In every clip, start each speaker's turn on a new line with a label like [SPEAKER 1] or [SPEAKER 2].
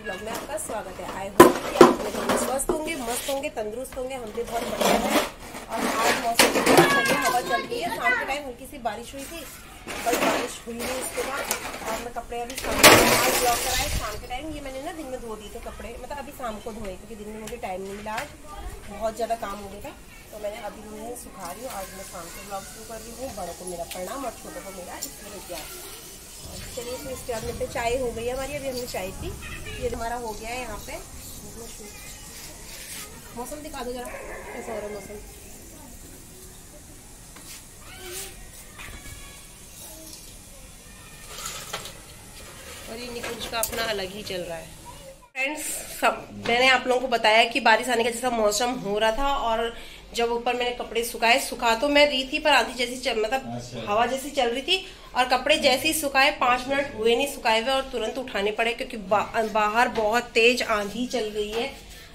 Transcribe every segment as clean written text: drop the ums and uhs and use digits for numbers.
[SPEAKER 1] Blog में आपका स्वागत है। आई होप कि आप लोग स्वस्थ होंगे, मस्त होंगे, तंदुरुस्त होंगे। हम भी बहुत बढ़िया है। और आज मौसम की बहुत बढ़िया हवा चल रही है। शाम के टाइम हल्की सी बारिश हुई थी, कल बारिश हुई नहीं उसके बाद। और मैं कपड़े अभी शाम आज ब्लॉग कराए शाम के टाइम। ये मैंने ना दिन में धो दिए थे कपड़े, मतलब अभी शाम को धोए क्योंकि दिन में मुझे टाइम नहीं मिला। आज बहुत ज़्यादा काम हो गया था तो मैंने अभी उन्हें सुखा रही हूँ। आज मैं शाम को ब्लॉग शुरू कर रही हूँ। बड़ों को मेरा प्रणाम और छोटों को मेरा इसलिए क्या। चलिए फिर इसके बाद में चाय हो गई है हमारी। अभी हमने चाय पी। ये हमारा हो गया है यहाँ पे। मौसम दिखा दो जरा कैसा हो रहा है मौसम। और ये निकुंज का अपना अलग ही चल रहा है। फ्रेंड्स, सब मैंने आप लोगों को बताया कि बारिश आने का जैसा मौसम हो रहा था। और जब ऊपर मैंने कपड़े सुखा तो मैं रही थी, पर आंधी जैसी मतलब हवा जैसी चल रही थी। और कपड़े जैसे ही सुखाए 5 मिनट हुए नहीं सुखाए हुए और तुरंत उठाने पड़े क्योंकि बाहर बहुत तेज आंधी चल गई है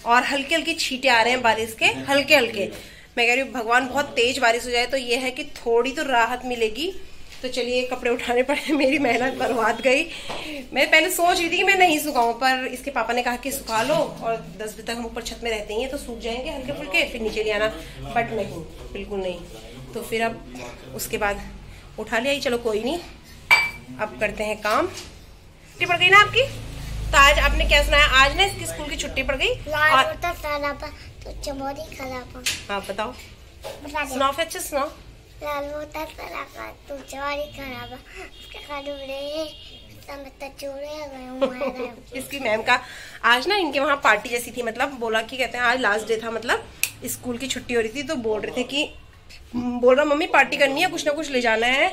[SPEAKER 1] और हल्के हल्के छींटे आ रहे हैं बारिश के, हल्के हल्के। मैं कह रही हूँ भगवान बहुत तेज बारिश हो जाए तो ये है कि थोड़ी तो राहत मिलेगी। तो चलिए कपड़े उठाने पड़े। मेरी मेहनत बर्बाद गई। मैं पहले सोच रही थी कि मैं नहीं सुखाऊं, पर इसके पापा ने कहा कि सुखा लो और 10 बजे तक हम ऊपर छत में रहते हैं तो सूख जाएंगे हल्के फुल्के, फिर नीचे ले आना। बट नहीं, बिल्कुल नहीं। तो फिर अब उसके बाद उठा लिया। चलो कोई नहीं, अब करते हैं काम। छुट्टी पड़ गई ना आपकी? तो आज आपने क्या सुनाया? आज ना इसकी स्कूल की छुट्टी पड़ गई। हाँ बताओ, सुनाओ फिर, अच्छे सुनाओ। इसकी मैम का आज ना इनके वहाँ पार्टी जैसी थी, मतलब बोला कि कहते हैं आज लास्ट डे था, मतलब स्कूल की छुट्टी हो रही थी। तो बोल रहे थे कि बोल रहा मम्मी पार्टी करनी है, कुछ ना कुछ ले जाना है।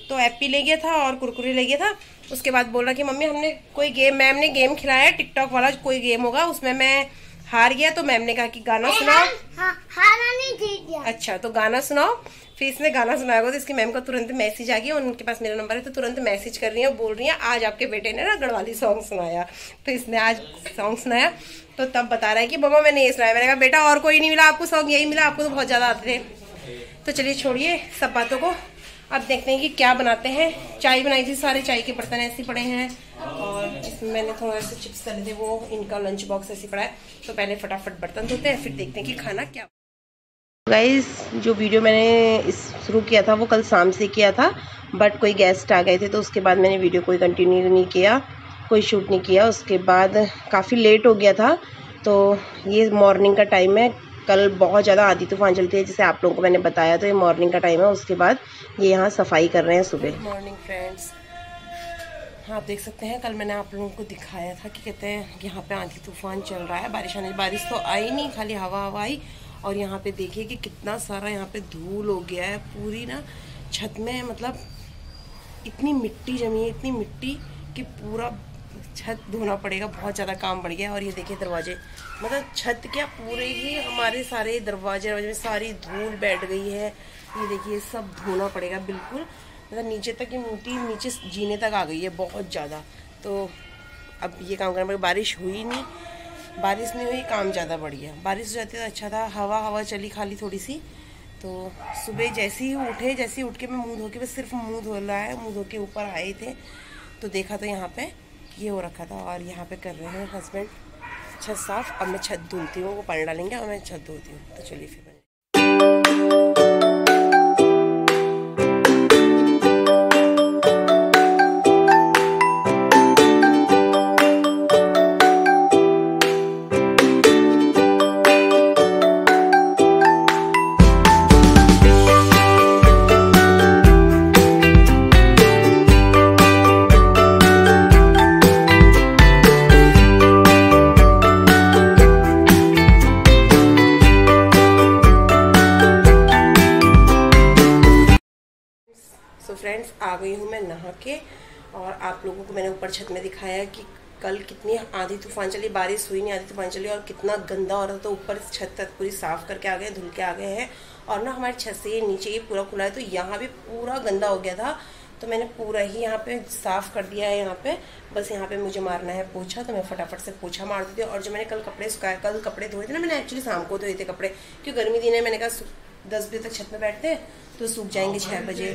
[SPEAKER 1] तो एप्पी ले गया था और कुरकुरे ले गया था। उसके बाद बोल रहा कि मम्मी हमने कोई गेम, मैम ने गेम खिलाया टिकटॉक वाला कोई गेम होगा, उसमें मैं हार गया। तो मैम ने कहा कि गाना सुनाओ।
[SPEAKER 2] हारा नहीं, जीत गया।
[SPEAKER 1] अच्छा तो गाना सुनाओ। फिर इसने गाना सुनाया होगा तो इसकी मैम का तुरंत मैसेज आ गया। उनके पास मेरा नंबर है तो तुरंत मैसेज कर रही है, बोल रही है आज आपके बेटे ने ना गढ़वाली सॉन्ग सुनाया। तो इसने आज सॉन्ग सुनाया तो तब बता रहा है कि मम्मा मैंने ये सुनाया। मैंने कहा बेटा और कोई नहीं मिला आपको सॉन्ग, यही मिला, आपको तो बहुत ज्यादा आते थे। तो चलिए छोड़िए सब बातों को, अब देखते हैं कि क्या बनाते हैं। चाय बनाई थी, सारे चाय के बर्तन ऐसे पड़े हैं और इसमें मैंने थोड़ा सा चिप्स तले थे, वो इनका लंच बॉक्स ऐसे पड़ा है। तो पहले फटाफट बर्तन धोते हैं, फिर देखते हैं कि खाना क्या। गाइस, जो वीडियो मैंने शुरू किया था वो कल शाम से किया था, बट कोई गेस्ट आ गए थे तो उसके बाद मैंने वीडियो कोई कंटिन्यू नहीं किया, कोई शूट नहीं किया। उसके बाद काफ़ी लेट हो गया था। तो ये मॉर्निंग का टाइम है। कल बहुत ज़्यादा आंधी तूफान चलती है जैसे आप लोगों को मैंने बताया, तो ये मॉर्निंग का टाइम है। उसके बाद ये यहाँ सफाई कर रहे हैं सुबह। Good morning friends. हाँ, आप देख सकते हैं कल मैंने आप लोगों को दिखाया था कि कहते हैं यहाँ पे आंधी तूफान चल रहा है। बारिश तो आई नहीं, खाली हवा आई। और यहाँ पे देखिए कि कितना सारा यहाँ पे धूल हो गया है पूरी ना छत में, मतलब इतनी मिट्टी जमी है, इतनी मिट्टी कि पूरा छत धोना पड़ेगा। बहुत ज़्यादा काम बढ़ गया है। और ये देखिए दरवाजे, मतलब छत क्या पूरे ही हमारे सारे दरवाजे में सारी धूल बैठ गई है। ये देखिए सब धोना पड़ेगा बिल्कुल, मतलब नीचे तक की मिट्टी नीचे जीने तक आ गई है बहुत ज़्यादा। तो अब ये काम करना पड़ेगा। बारिश हुई नहीं, बारिश नहीं हुई, काम ज़्यादा बढ़ गया। बारिश हो जाती तो अच्छा था। हवा चली खाली थोड़ी सी। तो सुबह जैसे ही उठे, जैसे ही उठ के मैं मुँह धो के, बस सिर्फ मुँह धो रहा है, मुँह धो के ऊपर आए थे तो देखा तो यहाँ पे ये हो रखा था। और यहाँ पे कर रहे हैं हस्बैंड छत साफ। अब मैं छत धुलती हूँ, वो पानी डालेंगे और मैं छत धोती हूँ। तो चलिए फिर फ्रेंड्स आ गई हूँ मैं नहा के। और आप लोगों को मैंने ऊपर छत में दिखाया कि कल कितनी आंधी तूफान चली, बारिश हुई नहीं, आंधी तूफान चली और कितना गंदा हो रहा था। तो ऊपर छत तक पूरी साफ़ करके आ गए, धुल के आ गए हैं। और ना हमारी छत से नीचे ये पूरा खुला है, तो यहाँ भी पूरा गंदा हो गया था। तो मैंने पूरा ही यहाँ पे साफ़ कर दिया है। यहाँ पे बस यहाँ पे मुझे मारना है पोछा, तो मैं फटाफट से पोछा मार देती हूँ। और जो मैंने कल कपड़े सुखाए, कल कपड़े धोए थे ना, मैंने एक्चुअली शाम को धोए थे कपड़े, क्योंकि गर्मी दिन है। मैंने कहा 10 बजे तक छत में बैठते हैं तो सूख जाएंगे 6 बजे।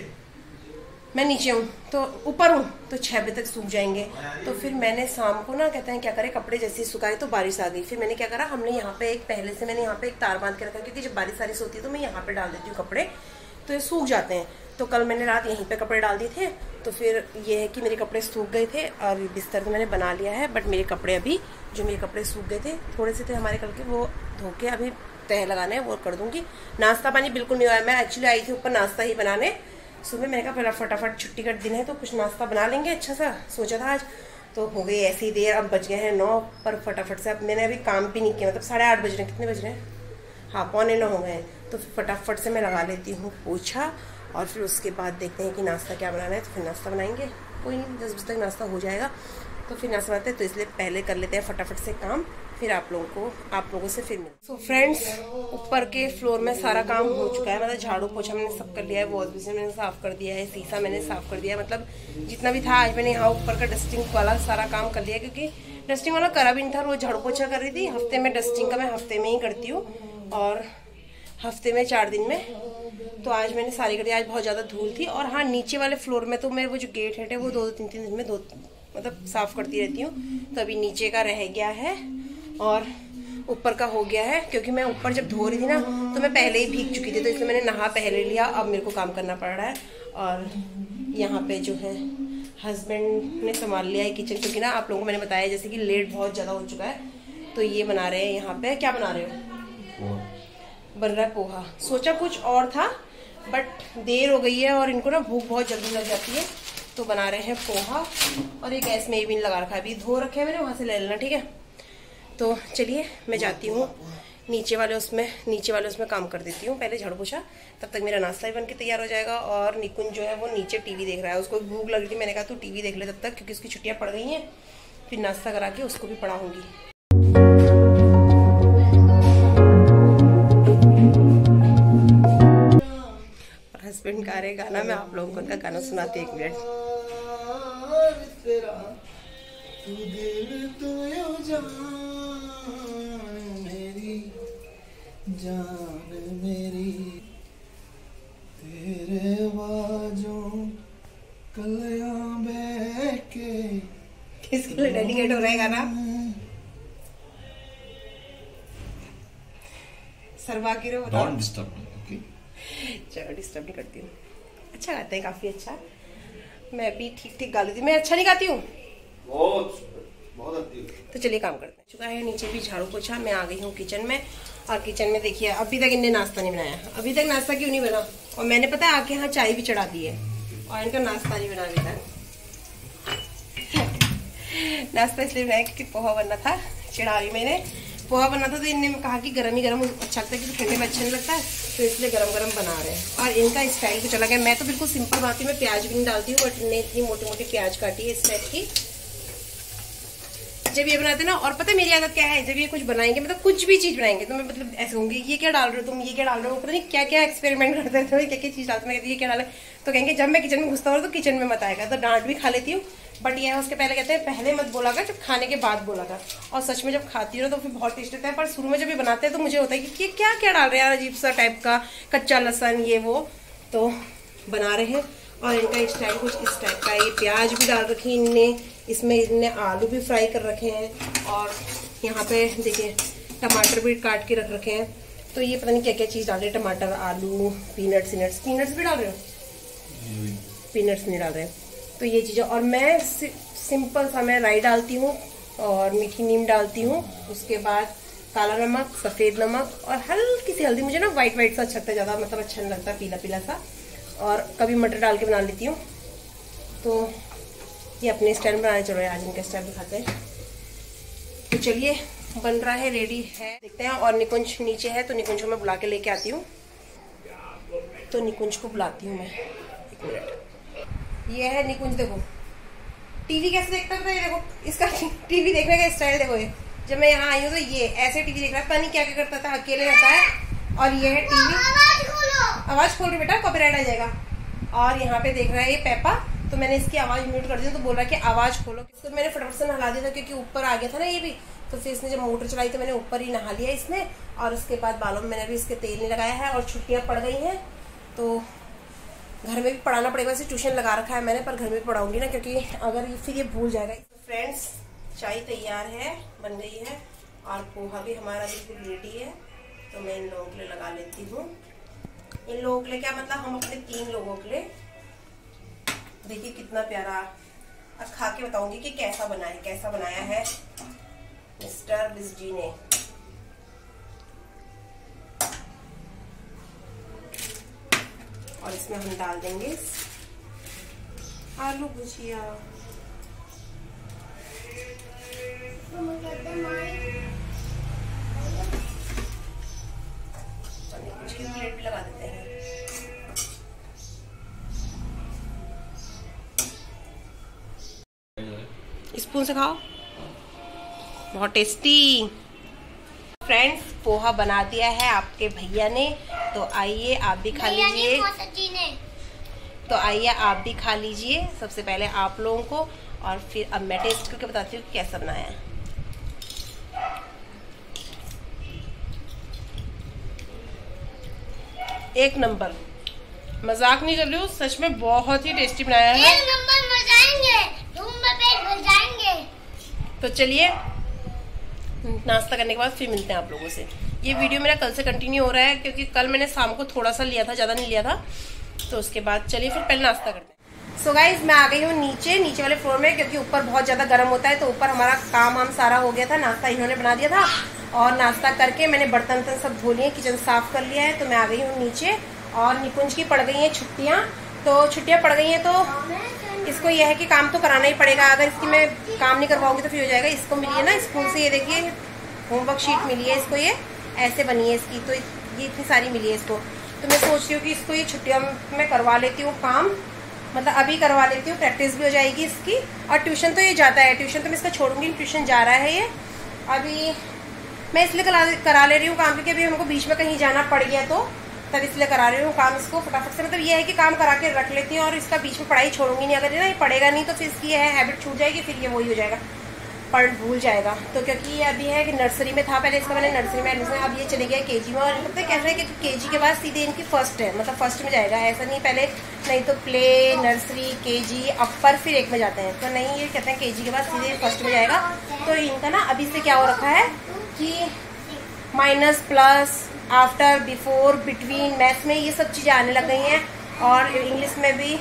[SPEAKER 1] मैं नीचे हूँ तो ऊपर हूँ तो 6 बजे तक सूख जाएंगे। तो फिर मैंने शाम को ना कहते हैं क्या करें, कपड़े जैसे ही सुखाए तो बारिश आ गई। फिर मैंने क्या करा, हमने यहाँ पे एक पहले से मैंने यहाँ पे एक तार बांध के रखा, क्योंकि जब बारिश होती है तो मैं यहाँ पे डाल देती हूँ कपड़े, तो ये सूख जाते हैं। तो कल मैंने रात यहीं पे कपड़े डाल दिए थे। तो फिर ये है कि मेरे कपड़े सूख गए थे और बिस्तर तो मैंने बना लिया है। बट मेरे कपड़े अभी, जो मेरे कपड़े सूख गए थे, थोड़े से थे हमारे कल के, वो धो के अभी तह लगाने हैं, वो कर दूंगी। नाश्ता पानी बिल्कुल नहीं हुआ। मैं एक्चुअली आई थी ऊपर नाश्ता ही बनाने सुबह। मैंने कहा पहला फटाफट, छुट्टी का दिन है तो कुछ नाश्ता बना लेंगे अच्छा सा, सोचा था आज। तो हो गई ऐसी देर, अब बज गए हैं 9 पर फटाफट से। अब मैंने अभी काम भी नहीं किया, मतलब 8:30 बज रहे हैं। कितने बज रहे हैं? हाँ, 8:45 हो गए हैं। तो फिर फटाफट से मैं लगा लेती हूँ पोछा और फिर उसके बाद देखते हैं कि नाश्ता क्या बनाना है। तो फिर नाश्ता बनाएंगे, कोई नहीं 10 बजे तक नाश्ता हो जाएगा। तो फिर नाश्ता बनाते हैं, तो इसलिए पहले कर लेते हैं फटाफट से काम, फिर आप लोगों से फिर मिलते। सो फ्रेंड्स, ऊपर के फ्लोर में सारा काम हो चुका है। मतलब झाड़ू पोछा मैंने सब कर लिया है, वॉश बेसिन मैंने साफ कर दिया है, शीशा मैंने साफ कर दिया है। मतलब जितना भी था आज मैंने यहाँ ऊपर का डस्टिंग वाला सारा काम कर लिया, क्योंकि डस्टिंग वाला करा भी नहीं था, रोज झाड़ू पोछा कर रही थी। हफ्ते में डस्टिंग का मैं हफ्ते में ही करती हूँ और हफ्ते में 4 दिन में। तो आज मैंने सारी कर दी। आज बहुत ज़्यादा धूल थी। और हाँ, नीचे वाले फ्लोर में तो मैं वो जो गेट है वो 2-3 दिन में मतलब साफ करती रहती हूँ। तो अभी नीचे का रह गया है और ऊपर का हो गया है, क्योंकि मैं ऊपर जब धो रही थी ना तो मैं पहले ही भीग चुकी थी, तो इसलिए मैंने नहा पहले लिया। अब मेरे को काम करना पड़ रहा है। और यहाँ पे जो है हस्बैंड ने संभाल लिया है किचन, क्योंकि ना आप लोगों को मैंने बताया जैसे कि लेट बहुत ज़्यादा हो चुका है। तो ये बना रहे हैं यहाँ पे। क्या बना रहे हो? बन रहा है पोहा। सोचा कुछ और था बट देर हो गई है और इनको ना भूख बहुत जल्दी लग जाती है, तो बना रहे हैं पोहा। और ये गैस में ये भी लगा रखा है, अभी धो रखे हैं मैंने, वहाँ से ले लेना, ठीक है। तो चलिए मैं जाती हूँ नीचे वाले उसमें काम कर देती हूँ पहले झाड़ू पोछा। तब तक मेरा नाश्ता भी बन के तैयार हो जाएगा। और निकुंज जो है वो नीचे टीवी देख रहा है, उसको भूख लग रही थी। मैंने कहा तू टीवी देख ले तब तक, क्योंकि उसकी छुट्टियाँ पड़ गई हैं। फिर नाश्ता करा के उसको भी पढ़ाऊँगी। हस्बैंड गा रहे गाना, मैं आप लोगों को उनका गाना सुनाती 1 मिनट।
[SPEAKER 3] जान मेरी तेरे बाजों कलियां बहके।
[SPEAKER 1] किसके लिए डेडिकेट हो रहा है गाना? सरवा की रो
[SPEAKER 3] डोंट डिस्टर्ब मी, ओके?
[SPEAKER 1] चलो डिस्टर्ब नहीं करती हूँ। अच्छा गाते हैं, काफी अच्छा। मैं भी ठीक गा लेती हूँ। मैं अच्छा नहीं गाती हूँ?
[SPEAKER 3] बहुत अच्छी।
[SPEAKER 1] तो चलिए काम करते हैं। चुका है नीचे भी झाड़ू पोछा। मैं आ गई हूँ किचन में। और किचन में देखिए अभी तक इनने नाश्ता नहीं बनाया। अभी तक नाश्ता क्यों नहीं बना? और मैंने पता है आके यहाँ चाय भी चढ़ा दी है और इनका नाश्ता नहीं बना अभी तक। नाश्ता इसलिए बनाया क्योंकि पोहा बनना था, चढ़ा रही मैंने। पोहा बनना था तो इनने कहा कि गरम ही गरम अच्छा लगता है, क्योंकि ठंडे में अच्छा नहीं लगता है, तो इसलिए गरम गरम बना रहे हैं। और इनका स्टाइल तो चला गया। मैं तो बिल्कुल सिंपल बनाती हूँ, मैं प्याज भी नहीं डालती हूँ, बट इनने इतनी मोटी मोटी प्याज काटी है इस टाइप की जब ये बनाते ना। और पता है मेरी आदत क्या है, जब ये कुछ बनाएंगे, मतलब कुछ भी चीज बनाएंगे, तो मैं मतलब ऐसे होंगी, ये क्या डाल रहे हो तुम, ये क्या डाल रहे हो, पता नहीं क्या क्या एक्सपेरिमेंट करते हैं, क्या क्या चीज डालते हैं, ये क्या डाले। तो कहेंगे जब मैं किचन में घुसता हूँ तो किचन में मत आएगा। तो डांट भी खा लेती हूँ, बट ये है उसके पहले कहते हैं पहले मत बोला कर, जब खाने के बाद बोला कर। और सच में जब खाती हूँ तो फिर बहुत टेस्ट होता है, पर शुरू में जब ये बनाते हैं तो मुझे होता है कि क्या क्या डाल रहे हैं यार, अजीब सा टाइप का, कच्चा लहसुन ये वो। तो बना रहे हैं। और इनका स्टाइल कुछ इस टाइप का। ये प्याज भी डाल रखी इनने, इसमें इनने आलू भी फ्राई कर रखे हैं, और यहाँ पे देखिए टमाटर भी काट के रख रखे हैं। तो ये पता नहीं क्या क्या चीज़ डाल रहे हैं, टमाटर, आलू, पीनट्स भी डाल रहे हो? पीनट्स नहीं डाल रहे हैं। तो ये चीज़ें। और मैं सिंपल सा मैं राई डालती हूँ और मीठी नीम डालती हूँ, उसके बाद काला नमक, सफ़ेद नमक और हल्की सी हल्दी। मुझे ना वाइट सा अच्छा लगता है, ज़्यादा मतलब अच्छा नहीं लगता, पीला पीला सा। और कभी मटर डाल के बना लेती हूँ। तो ये अपने स्टाइल में बनाने चल रहे हैं, आज इनका स्टाइल दिखाते हैं। तो चलिए बन रहा है, रेडी है, देखते हैं। और निकुंज नीचे है, तो निकुंज को मैं बुला के लेके आती हूँ। तो निकुंज को बुलाती हूँ मैं, 1 मिनट। ये है निकुंज, देखो टीवी कैसे देखता है ये देखो, इसका टीवी देखने का स्टाइल देखो। ये जब मैं यहाँ आई हूँ तो ये ऐसे टीवी देख रहा है, पता नहीं क्या क्या करता था, अकेले रहता है। और ये है टीवी, आवाज खोल के बेटा कॉपीराइट आ जाएगा। और यहाँ पे देख रहा है ये पेपा, तो मैंने इसकी आवाज म्यूट कर दी तो बोल रहा है कि आवाज खोलो। इसको मैंने फटाफट से नहा दिया था क्योंकि ऊपर आ गया था ना ये भी, तो फिर इसने जब मोटर चलाई तो मैंने ऊपर ही नहा लिया इसमें। और उसके बाद बालों में मैंने भी इसके तेल नहीं लगाया है। और छुट्टियां पड़ गई हैं तो घर में भी पढ़ाना पड़ेगा। वैसे ट्यूशन लगा रखा है मैंने, पर घर में पढ़ाऊंगी ना, क्योंकि अगर फिर ये भूल जाएगा। फ्रेंड्स चाय तैयार है, बन गई है, और पोहा भी हमारा बिल्कुल रेडी है। तो मैं इन लोगों के लिए लगा लेती हूँ। इन लोगों के लिए क्या मतलब, हम अपने 3 लोगों के लिए। देखिए कितना प्यारा, अब खा के बताऊंगी कि कैसा बनाया है मिस्टर बिस्जी ने। और इसमें हम डाल देंगे आलू भुजिया। कुछ की प्लेट भी लगा देते हैं। स्पून से खाओ, बहुत टेस्टी। फ्रेंड्स पोहा बना दिया है आपके भैया ने, तो आइए आप भी खा लीजिए। तो आइए आप भी खा लीजिए, सबसे पहले आप लोगों को, और फिर अब मैं टेस्ट करके बताती हूँ कैसा बनाया है। एक नंबर, मजाक नहीं कर रही हूँ, सच में बहुत ही टेस्टी बनाया है।
[SPEAKER 2] एक नंबर मजाएंगे, पेट भर जाएंगे।
[SPEAKER 1] तो चलिए नाश्ता करने के बाद फिर मिलते हैं आप लोगों से। ये वीडियो मेरा कल से कंटिन्यू हो रहा है क्योंकि कल मैंने शाम को थोड़ा सा लिया था, ज्यादा नहीं लिया था। तो उसके बाद चलिए फिर पहले नाश्ता करते हैं। सो गाइज मैं आ गई हूँ नीचे वाले फ्लोर में, क्योंकि ऊपर बहुत ज्यादा गर्म होता है। तो ऊपर हमारा काम सारा हो गया था, नाश्ता इन्होंने बना दिया था। और नाश्ता करके मैंने बर्तन सब धो लिए, किचन साफ कर लिया है। तो मैं आ गई हूँ नीचे, और निकुंज की पड़ गई है छुट्टियाँ। तो छुट्टियाँ पड़ गई हैं तो इसको यह है कि काम तो कराना ही पड़ेगा। अगर इसकी मैं काम नहीं करवाऊंगी तो फिर हो जाएगा। इसको मिली है ना स्कूल से, ये देखिए होमवर्क शीट मिली है इसको, ये ऐसे बनी है इसकी। तो ये इतनी सारी मिली है इसको। तो मैं सोच रही हूँ कि इसको ये छुट्टियों में करवा लेती हूँ काम, मतलब अभी करवा लेती हूँ, प्रैक्टिस भी हो जाएगी इसकी। और ट्यूशन तो ये जाता है, ट्यूशन तो मैं इसको छोड़ूंगी, ट्यूशन जा रहा है ये। अभी मैं इसलिए करा ले रही हूँ काम, क्योंकि अभी हमको बीच में कहीं जाना पड़ गया तो तब इसलिए करा रही हूँ काम इसको फटाफट से। मतलब ये है कि काम करा के रख लेती हूँ, और इसका बीच में पढ़ाई छोड़ूंगी नहीं। अगर ना ये पढ़ेगा नहीं तो फिर इसकी है हैबिट छूट जाएगी, फिर ये वही हो जाएगा, पढ़ भूल जाएगा। तो क्योंकि ये अभी है कि नर्सरी में था पहले, इसका मैंने नर्सरी में एडमिशन, अब ये चले गया केजी में। और पता है कैसा है कि केजी के बाद सीधे इनकी फर्स्ट है, मतलब फर्स्ट में जाएगा। ऐसा नहीं पहले नहीं तो प्ले, नर्सरी, केजी, अपर, फिर 1 में जाते हैं। तो नहीं, ये कहते हैं केजी के बाद सीधे फर्स्ट में जाएगा। तो इनका ना अभी से क्या हो रखा है कि minus, plus, after, before, between, maths में ये सब चीज़ें आने लग गई हैं। और इंग्लिश में भी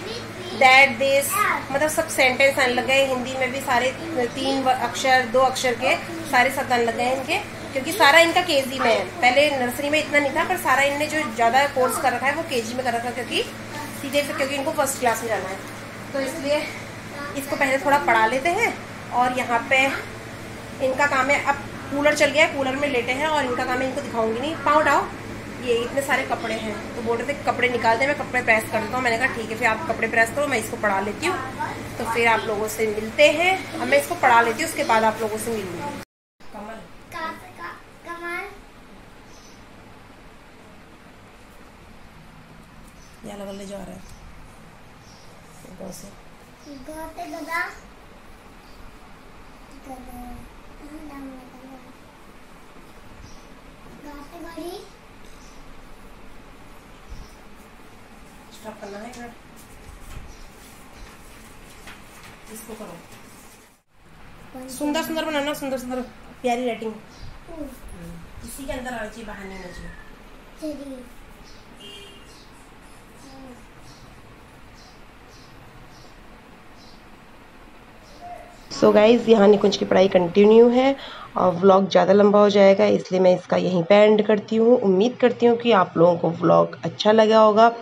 [SPEAKER 1] दैट, दिस, मतलब सब सेंटेंस आने लग गए। हिंदी में भी सारे 3 अक्षर 2 अक्षर के सारे शब्द आने लग गए हैं इनके, क्योंकि सारा इनका केजी में है। पहले नर्सरी में इतना नहीं था, पर सारा इनने जो ज़्यादा कोर्स कर रखा है वो केजी में कर रखा है, क्योंकि सीधे क्योंकि इनको फर्स्ट क्लास में जाना है। तो इसलिए इसको पहले थोड़ा पढ़ा लेते हैं। और यहाँ पे इनका काम है, अब कूलर चल गया है, कूलर में लेटे हैं, और इनका काम है, इनको दिखाऊंगी नहीं। पाँव उठाओ, ये इतने सारे कपड़े हैं। तो बोल रहे थे कपड़े निकाल दे, मैं कपड़े प्रेस कर देता हूँ। मैंने कहा ठीक है, फिर आप कपड़े प्रेस करो, मैं इसको पढ़ा लेती हूँ। तो फिर आप लोगों से मिलते हैं। अब मैं इसको पढ़ा लेती हूँ, उसके बाद आप लोगों से मिलूंगी। कमल यहाँ लगल जा रहा है स्टॉप करना है। इसको करो, सुंदर सुंदर बनाना, सुंदर सुंदर प्यारी राइटिंग। इसी के अंदर आना चाहिए, बाहर नहीं आना चाहिए। सो गाइज यहाँ निकुंज की पढ़ाई कंटिन्यू है, और व्लॉग ज़्यादा लंबा हो जाएगा, इसलिए मैं इसका यहीं पे एंड करती हूँ। उम्मीद करती हूँ कि आप लोगों को व्लॉग अच्छा लगा होगा।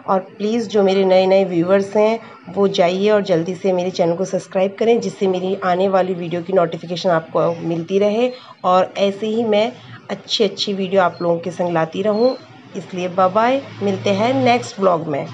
[SPEAKER 1] और प्लीज़ जो मेरे नए व्यूवर्स हैं वो जाइए और जल्दी से मेरे चैनल को सब्सक्राइब करें, जिससे मेरी आने वाली वीडियो की नोटिफिकेशन आपको मिलती रहे। और ऐसे ही मैं अच्छी वीडियो आप लोगों के संग लाती रहूँ। इसलिए बाय बाय, मिलते हैं नेक्स्ट व्लॉग में।